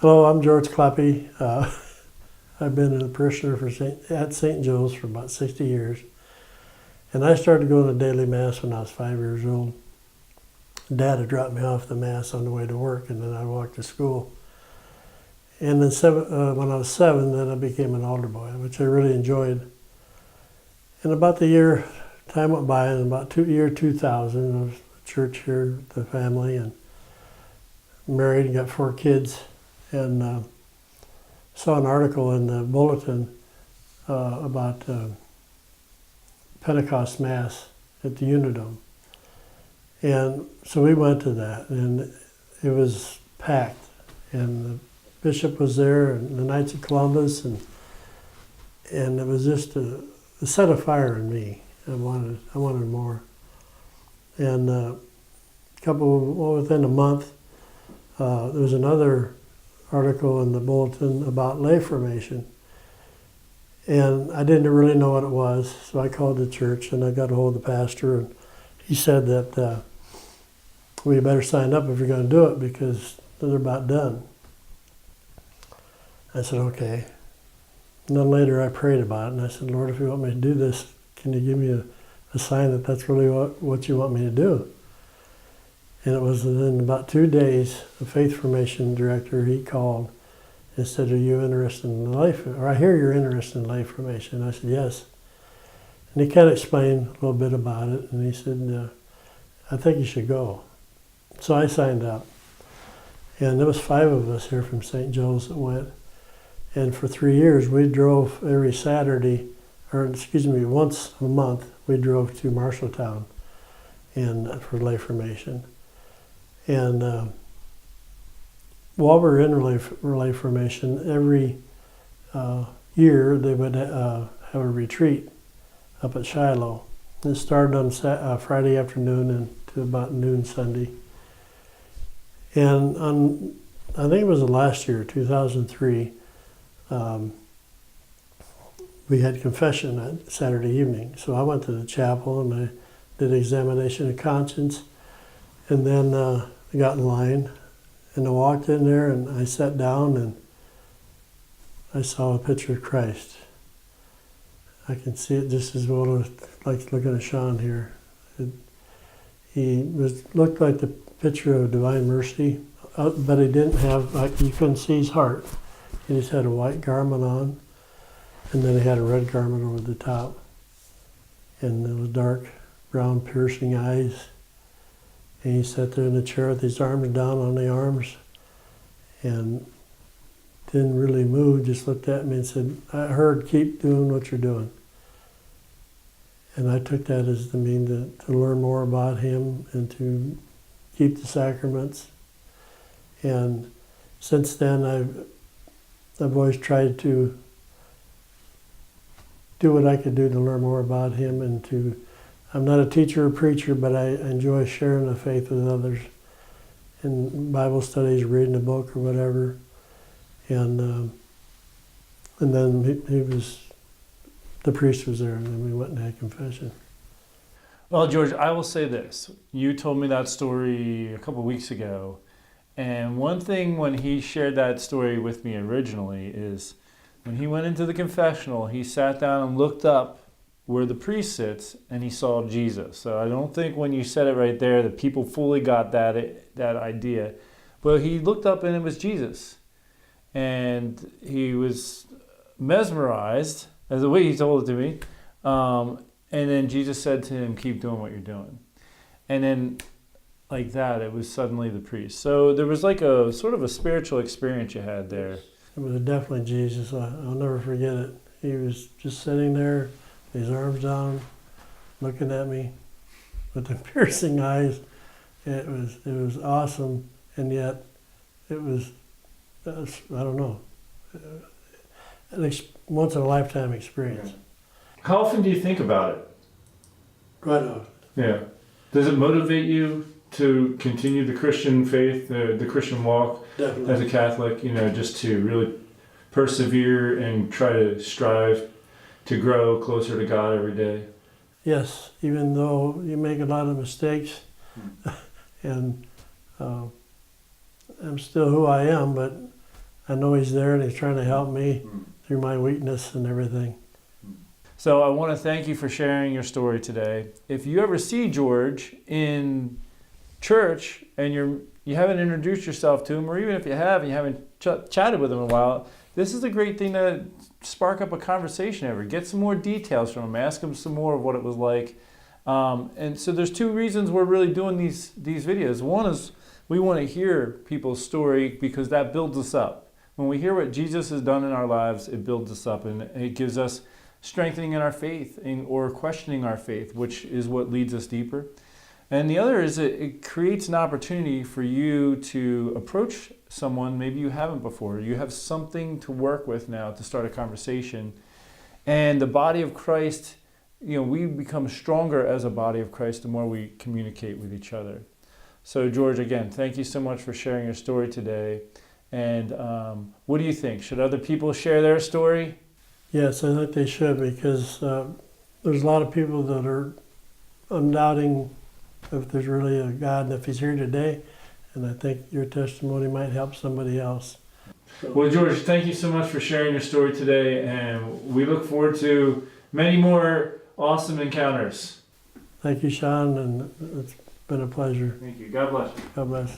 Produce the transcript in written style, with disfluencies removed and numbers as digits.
Hello, I'm George Cleppe. I've been a parishioner at St. Joe's for about 60 years. And I started going to daily Mass when I was 5 years old. Dad had dropped me off the Mass on the way to work, and then I walked to school. And then when I was 7, then I became an altar boy, which I really enjoyed. And about time went by, and about year 2000, I was at church here with the family, and married and got 4 kids. And saw an article in the bulletin about Pentecost Mass at the Unidome. And so we went to that, and it was packed. And the bishop was there, and the Knights of Columbus, and it was just a set of fire in me. I wanted more. And within a month, there was another article in the bulletin about lay formation. And I didn't really know what it was, so I called the church and I got a hold of the pastor, and he said that well, you better sign up if you're going to do it because they're about done. I said, okay. And then later I prayed about it, and I said, Lord, if you want me to do this, can you give me a sign that that's really what you want me to do? And it was within about 2 days, the faith formation director, he called and said, are you interested in I hear you're interested in lay formation. I said, yes. And he kind of explained a little bit about it, and he said, I think you should go. So I signed up. And there was 5 of us here from St. Joe's that went. And for 3 years, we drove every Saturday, once a month, we drove to Marshalltown for lay formation. And while we were in relay formation, every year they would have a retreat up at Shiloh. It started on Friday afternoon and to about noon Sunday. And I think it was the last year, 2003, we had confession that Saturday evening. So I went to the chapel and I did examination of conscience. And then I got in line, and I walked in there, and I sat down, and I saw a picture of Christ. I can see it just as well like looking at Sean here. He looked like the picture of Divine Mercy, but he didn't have, you couldn't see his heart. He just had a white garment on, and then he had a red garment over the top. And it was dark brown piercing eyes. And he sat there in the chair with his arms down on the arms and didn't really move, just looked at me and said, I heard, keep doing what you're doing. And I took that as the mean to learn more about him and to keep the sacraments. And since then, I've always tried to do what I could do to learn more about him and I'm not a teacher or preacher, but I enjoy sharing the faith with others in Bible studies, reading a book or whatever. And then the priest was there, and then we went and had confession. Well, George, I will say this. You told me that story a couple of weeks ago. And one thing when he shared that story with me originally is when he went into the confessional, he sat down and looked up where the priest sits, and he saw Jesus. So I don't think when you said it right there that people fully got that idea. But he looked up and it was Jesus. And he was mesmerized, as the way he told it to me. And then Jesus said to him, keep doing what you're doing. And then like that, it was suddenly the priest. So there was like a sort of a spiritual experience you had there. It was definitely Jesus. I'll never forget it. He was just sitting there, his arms down, looking at me with the piercing eyes. It was awesome, and yet it was I don't know, an once in a lifetime experience. How often do you think about it? Quite often. Yeah. Does it motivate you to continue the Christian faith, the Christian walk? Definitely. As a Catholic, just to really persevere and try to strive to grow closer to God every day? Yes, even though you make a lot of mistakes, and I'm still who I am, but I know He's there and He's trying to help me through my weakness and everything. So I want to thank you for sharing your story today. If you ever see George in church and you haven't introduced yourself to him, or even if you have and you haven't chatted with him in a while, this is a great thing to spark up a conversation over. Get some more details from him. Ask him some more of what it was like. And so there's two reasons we're really doing these videos. One is we want to hear people's story because that builds us up. When we hear what Jesus has done in our lives, it builds us up and it gives us strengthening in our faith or questioning our faith, which is what leads us deeper. And the other is it creates an opportunity for you to approach someone maybe you haven't before. You have something to work with now to start a conversation. And the body of Christ, we become stronger as a body of Christ the more we communicate with each other. So George, again, thank you so much for sharing your story today. And what do you think? Should other people share their story? Yes, I think they should, because there's a lot of people that are doubting if there's really a God and if He's here today. And I think your testimony might help somebody else. Well, George, thank you so much for sharing your story today. And we look forward to many more awesome encounters. Thank you, Sean, and it's been a pleasure. Thank you. God bless you. God bless.